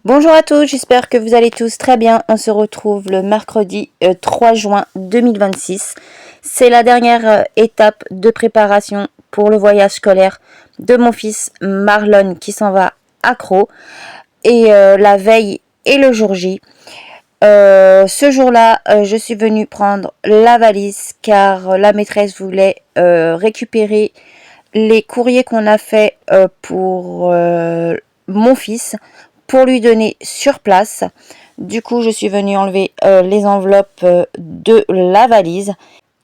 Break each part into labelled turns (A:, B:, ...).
A: Bonjour à tous, j'espère que vous allez tous très bien. On se retrouve le mercredi 3 juin 2026. C'est la dernière étape de préparation pour le voyage scolaire de mon fils Marlon qui s'en va à Crau. Et la veille et le jour J. Ce jour-là, je suis venue prendre la valise car la maîtresse voulait récupérer les courriers qu'on a fait pour mon fils pour lui donner sur place. Du coup, je suis venue enlever les enveloppes de la valise.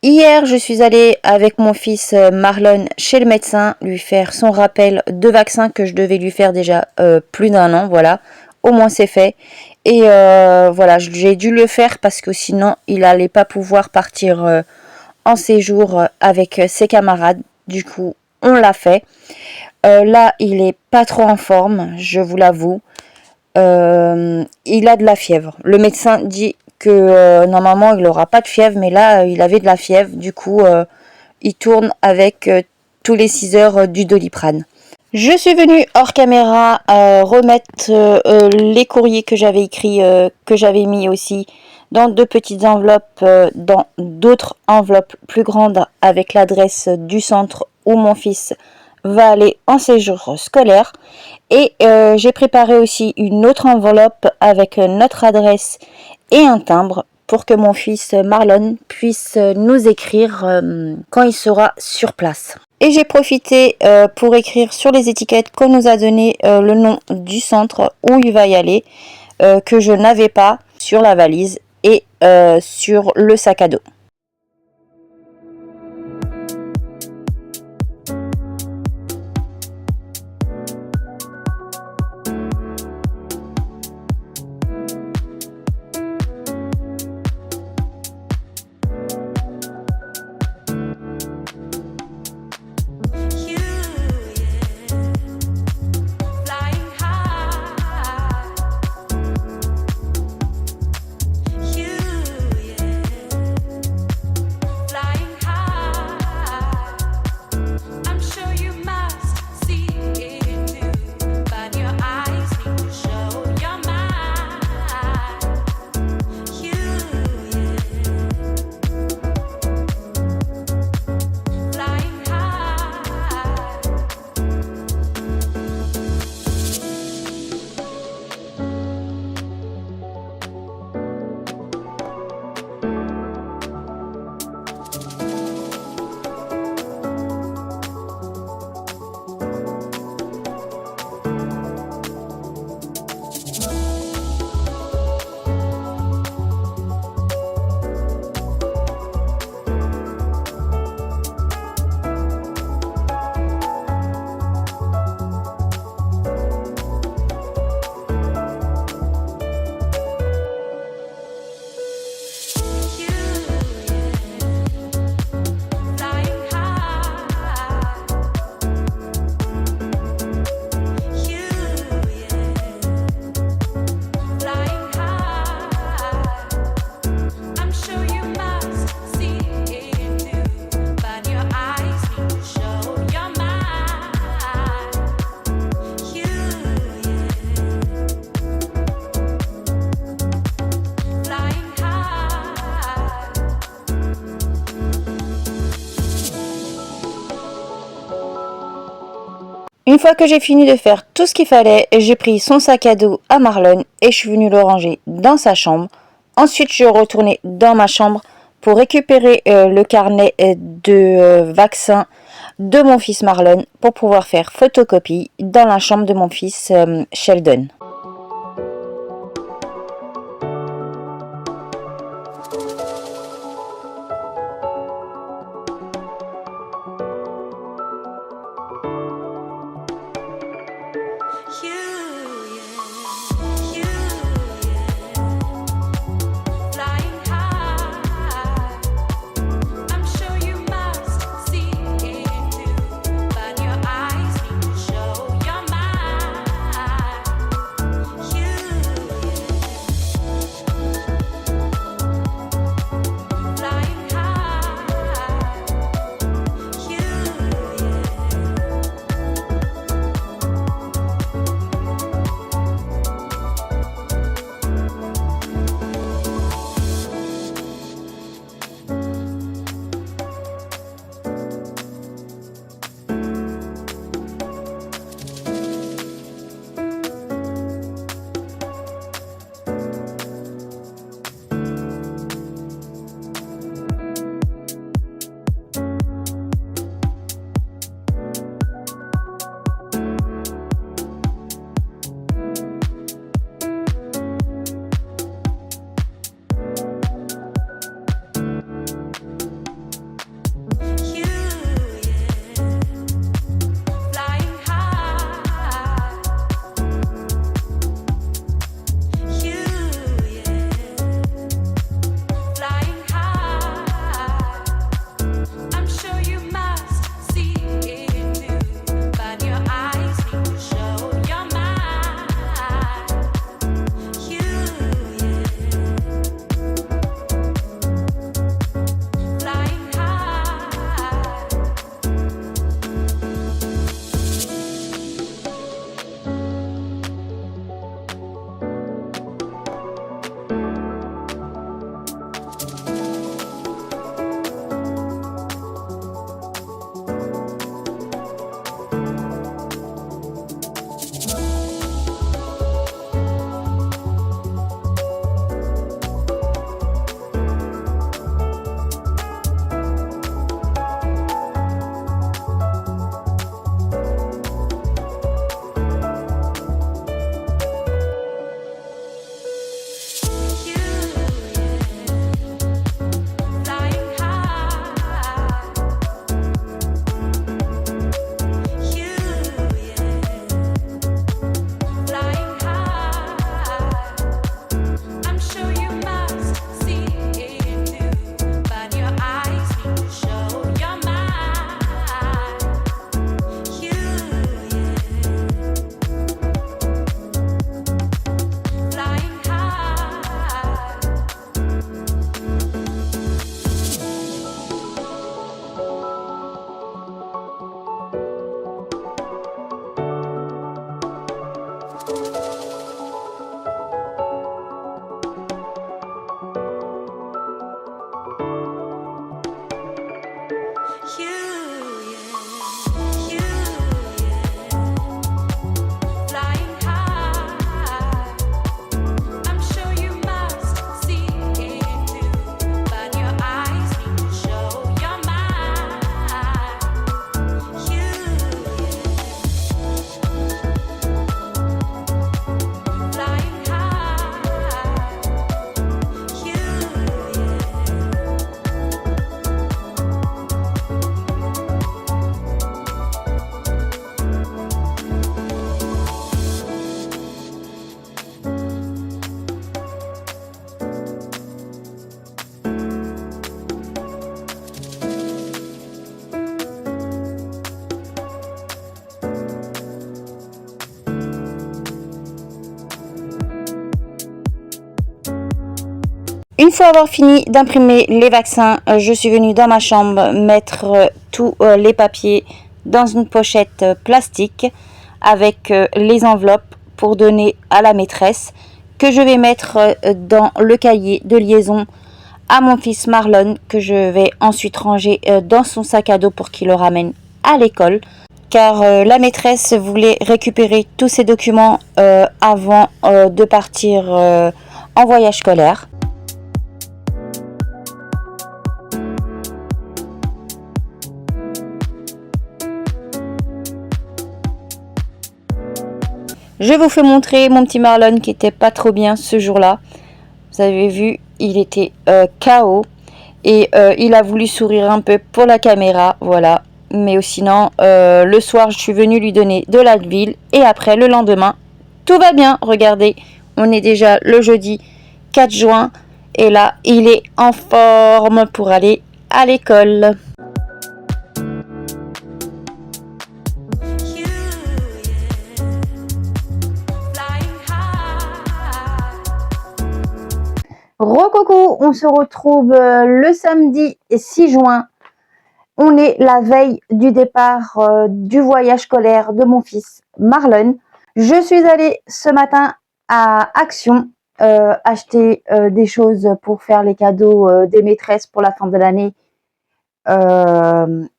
A: Hier, je suis allée avec mon fils Marlon chez le médecin lui faire son rappel de vaccin que je devais lui faire déjà plus d'un an. Voilà, au moins c'est fait. Et voilà, j'ai dû le faire parce que sinon, il n'allait pas pouvoir partir en séjour avec ses camarades. Du coup, on l'a fait. Là, il est pas trop en forme, je vous l'avoue. Il a de la fièvre. Le médecin dit que normalement il n'aura pas de fièvre, mais là il avait de la fièvre. Du coup, il tourne avec tous les 6 heures du Doliprane. Je suis venue hors caméra remettre les courriers que j'avais écrits, que j'avais mis aussi dans 2 petites enveloppes, dans d'autres enveloppes plus grandes avec l'adresse du centre où mon fils va aller en séjour scolaire. Et j'ai préparé aussi une autre enveloppe avec notre adresse et un timbre pour que mon fils Marlon puisse nous écrire quand il sera sur place. Et j'ai profité pour écrire sur les étiquettes qu'on nous a donné le nom du centre où il va y aller, que je n'avais pas sur la valise et sur le sac à dos. Une fois que j'ai fini de faire tout ce qu'il fallait, j'ai pris son sac à dos à Marlon et je suis venue le ranger dans sa chambre. Ensuite, je suis retournée dans ma chambre pour récupérer le carnet de vaccin de mon fils Marlon pour pouvoir faire photocopie dans la chambre de mon fils Sheldon. Une fois avoir fini d'imprimer les vaccins, je suis venue dans ma chambre mettre tous les papiers dans une pochette plastique avec les enveloppes pour donner à la maîtresse que je vais mettre dans le cahier de liaison à mon fils Marlon, que je vais ensuite ranger dans son sac à dos pour qu'il le ramène à l'école, car la maîtresse voulait récupérer tous ses documents avant de partir en voyage scolaire. Je vous fais montrer mon petit Marlon qui était pas trop bien ce jour-là. Vous avez vu, il était KO et il a voulu sourire un peu pour la caméra, voilà. Mais sinon, le soir, je suis venue lui donner de l'Advil et après, le lendemain, tout va bien. Regardez, on est déjà le jeudi 4 juin et là, il est en forme pour aller à l'école. Recoucou, on se retrouve le samedi 6 juin. On est la veille du départ du voyage scolaire de mon fils Marlon. Je suis allée ce matin à Action acheter des choses pour faire les cadeaux des maîtresses pour la fin de l'année.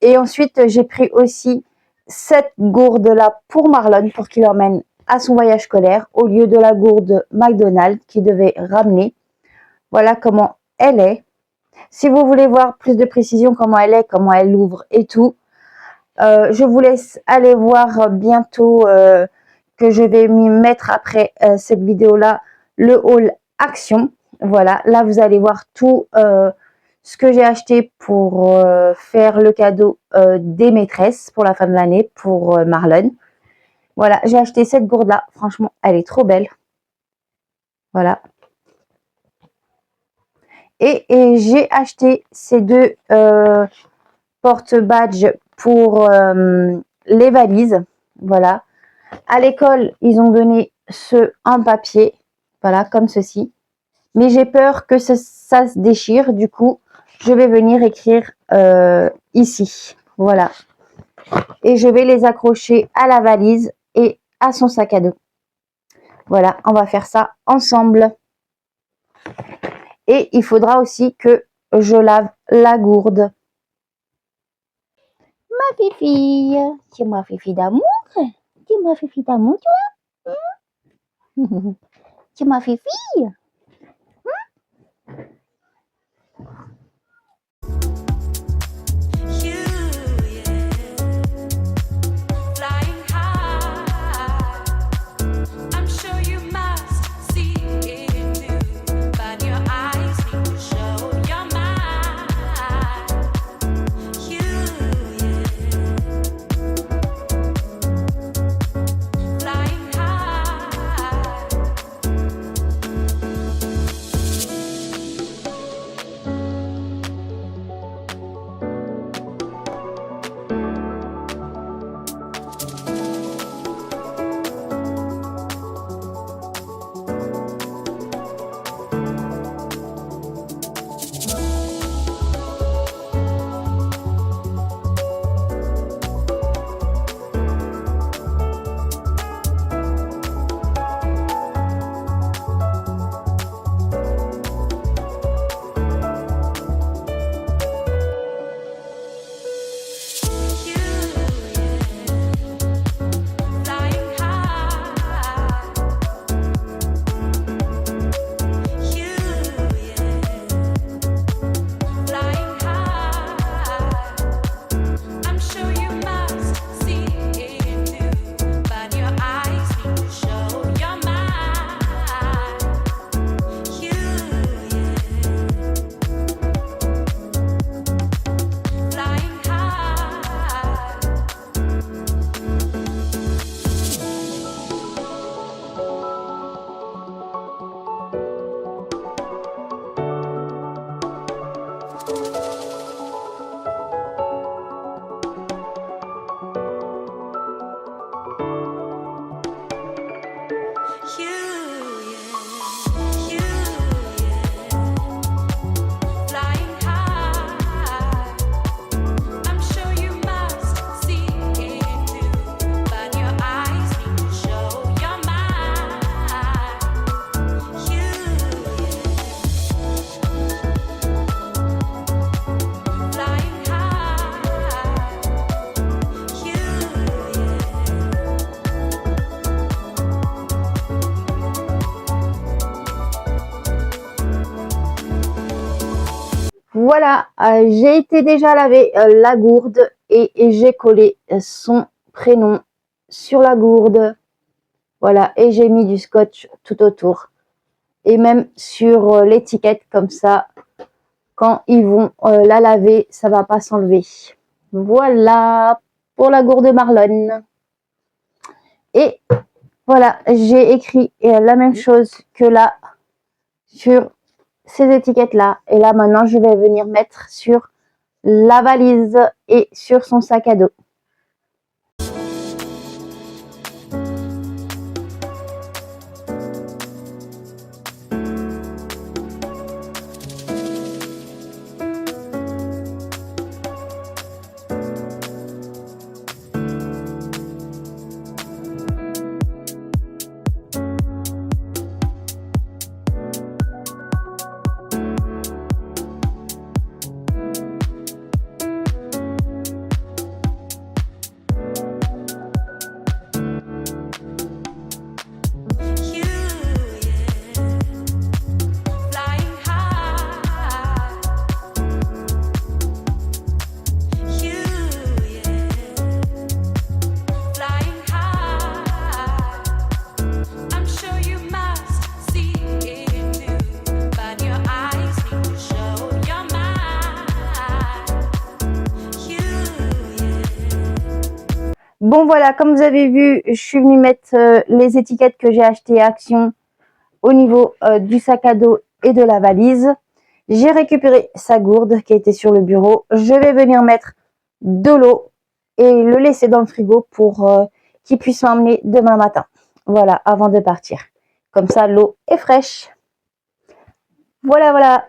A: Et ensuite, j'ai pris aussi cette gourde-là pour Marlon pour qu'il emmène à son voyage scolaire au lieu de la gourde McDonald's qu'il devait ramener. Voilà comment elle est. Si vous voulez voir plus de précision comment elle ouvre et tout, je vous laisse aller voir bientôt que je vais m'y mettre après cette vidéo-là, le haul Action. Voilà, là vous allez voir tout ce que j'ai acheté pour faire le cadeau des maîtresses pour la fin de l'année pour Marlon. Voilà, j'ai acheté cette gourde-là. Franchement, elle est trop belle. Voilà. Et j'ai acheté ces deux porte-badges pour les valises. Voilà. À l'école, ils ont donné ceux en papier. Voilà, comme ceci. Mais j'ai peur que ça se déchire. Du coup, je vais venir écrire ici. Voilà. Et je vais les accrocher à la valise et à son sac à dos. Voilà, on va faire ça ensemble. Et il faudra aussi que je lave la gourde. Ma fifi, c'est ma fifi d'amour. C'est ma fifi d'amour, tu vois. C'est ma fifi. Voilà, j'ai été déjà laver la gourde et j'ai collé son prénom sur la gourde. Voilà, et j'ai mis du scotch tout autour. Et même sur l'étiquette, comme ça, quand ils vont la laver, ça va pas s'enlever. Voilà pour la gourde Marlon. Et voilà, j'ai écrit la même chose que là sur ces étiquettes-là. Et là, maintenant, je vais venir mettre sur la valise et sur son sac à dos. Bon voilà, comme vous avez vu, je suis venue mettre les étiquettes que j'ai achetées à Action au niveau du sac à dos et de la valise. J'ai récupéré sa gourde qui était sur le bureau. Je vais venir mettre de l'eau et le laisser dans le frigo pour qu'il puisse m'emmener demain matin. Voilà, avant de partir. Comme ça, l'eau est fraîche. Voilà.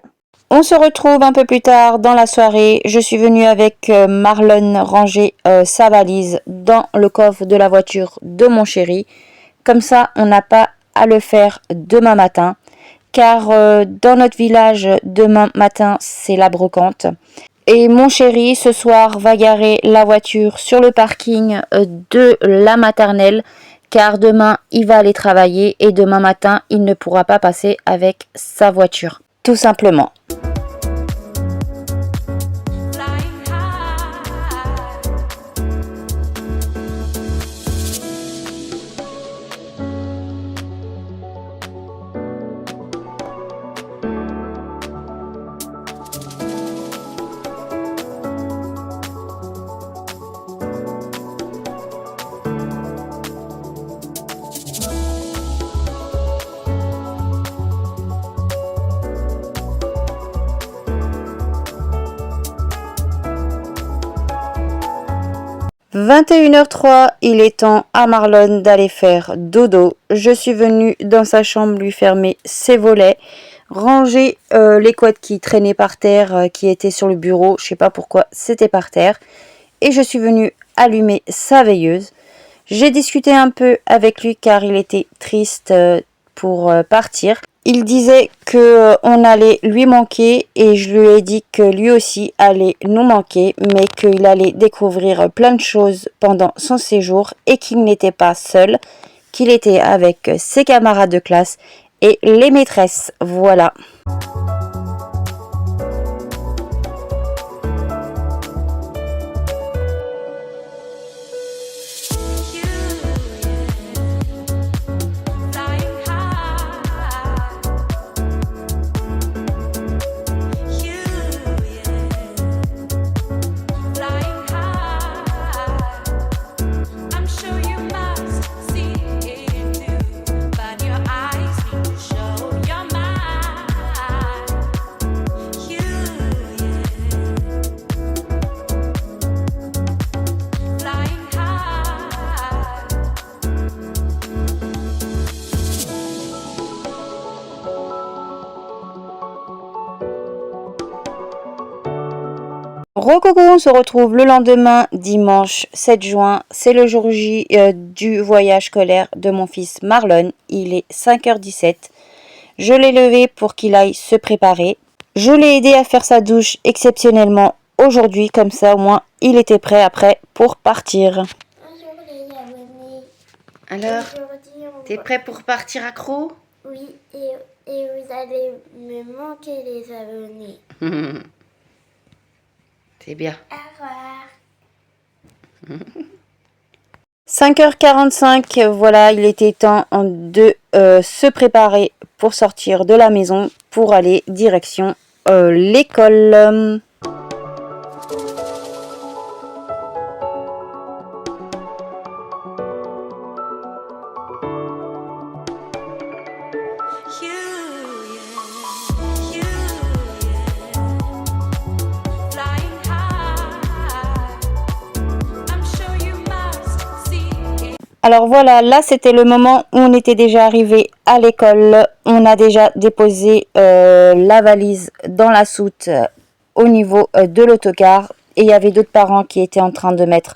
A: On se retrouve un peu plus tard dans la soirée. Je suis venue avec Marlon ranger sa valise dans le coffre de la voiture de mon chéri. Comme ça, on n'a pas à le faire demain matin. Car dans notre village, demain matin, c'est la brocante. Et mon chéri, ce soir, va garer la voiture sur le parking de la maternelle. Car demain, il va aller travailler et demain matin, il ne pourra pas passer avec sa voiture. Tout simplement. 21h03, il est temps à Marlon d'aller faire dodo. Je suis venue dans sa chambre lui fermer ses volets, ranger les couettes qui traînaient par terre, qui étaient sur le bureau. Je sais pas pourquoi c'était par terre. Et je suis venue allumer sa veilleuse. J'ai discuté un peu avec lui car il était triste pour partir. Il disait que on allait lui manquer et je lui ai dit que lui aussi allait nous manquer, mais qu'il allait découvrir plein de choses pendant son séjour et qu'il n'était pas seul, qu'il était avec ses camarades de classe et les maîtresses. Voilà. Rococo, on se retrouve le lendemain, dimanche 7 juin. C'est le jour J du voyage scolaire de mon fils Marlon. Il est 5h17. Je l'ai levé pour qu'il aille se préparer. Je l'ai aidé à faire sa douche exceptionnellement aujourd'hui. Comme ça, au moins, il était prêt après pour partir.
B: Bonjour les abonnés.
A: Alors, t'es prêt pour partir accro?
B: Oui, et vous allez me manquer les abonnés.
A: C'est bien.
B: Au revoir.
A: 5h45, voilà, il était temps de se préparer pour sortir de la maison pour aller direction l'école. Alors voilà, là c'était le moment où on était déjà arrivé à l'école. On a déjà déposé la valise dans la soute au niveau de l'autocar. Et il y avait d'autres parents qui étaient en train de mettre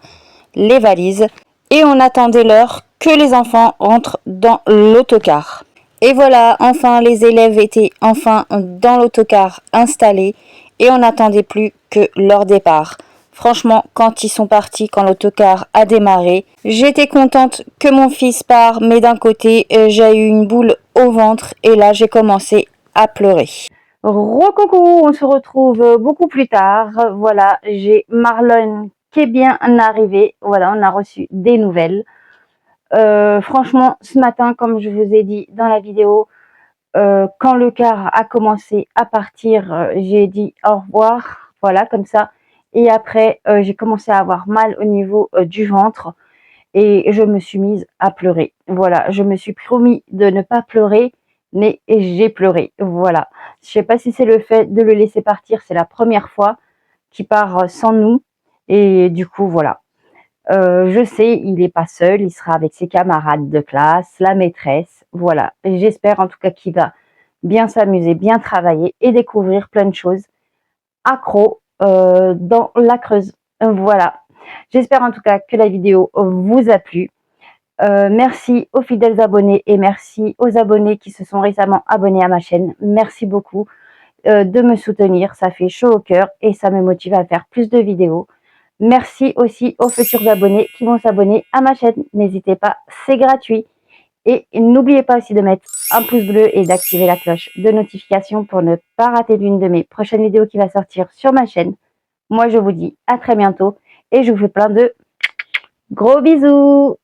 A: les valises. Et on attendait l'heure que les enfants rentrent dans l'autocar. Et voilà, enfin les élèves étaient enfin dans l'autocar installés. Et on n'attendait plus que leur départ. Franchement, quand ils sont partis, quand l'autocar a démarré, j'étais contente que mon fils part, mais d'un côté, j'ai eu une boule au ventre et là, j'ai commencé à pleurer. Recoucou, on se retrouve beaucoup plus tard. Voilà, j'ai Marlon qui est bien arrivé. Voilà, on a reçu des nouvelles. Franchement, ce matin, comme je vous ai dit dans la vidéo, quand le car a commencé à partir, j'ai dit au revoir. Voilà, comme ça. Et après, j'ai commencé à avoir mal au niveau du ventre et je me suis mise à pleurer. Voilà, je me suis promis de ne pas pleurer, mais j'ai pleuré. Voilà. Je sais pas si c'est le fait de le laisser partir, c'est la première fois qu'il part sans nous. Et du coup, voilà. Je sais, il n'est pas seul, il sera avec ses camarades de classe, la maîtresse. Voilà. J'espère en tout cas qu'il va bien s'amuser, bien travailler et découvrir plein de choses accro dans la Creuse. Voilà. J'espère en tout cas que la vidéo vous a plu. Merci aux fidèles abonnés et merci aux abonnés qui se sont récemment abonnés à ma chaîne. Merci beaucoup de me soutenir. Ça fait chaud au cœur et ça me motive à faire plus de vidéos. Merci aussi aux futurs abonnés qui vont s'abonner à ma chaîne. N'hésitez pas, c'est gratuit. Et n'oubliez pas aussi de mettre un pouce bleu et d'activer la cloche de notification pour ne pas rater l'une de mes prochaines vidéos qui va sortir sur ma chaîne. Moi, je vous dis à très bientôt et je vous fais plein de gros bisous.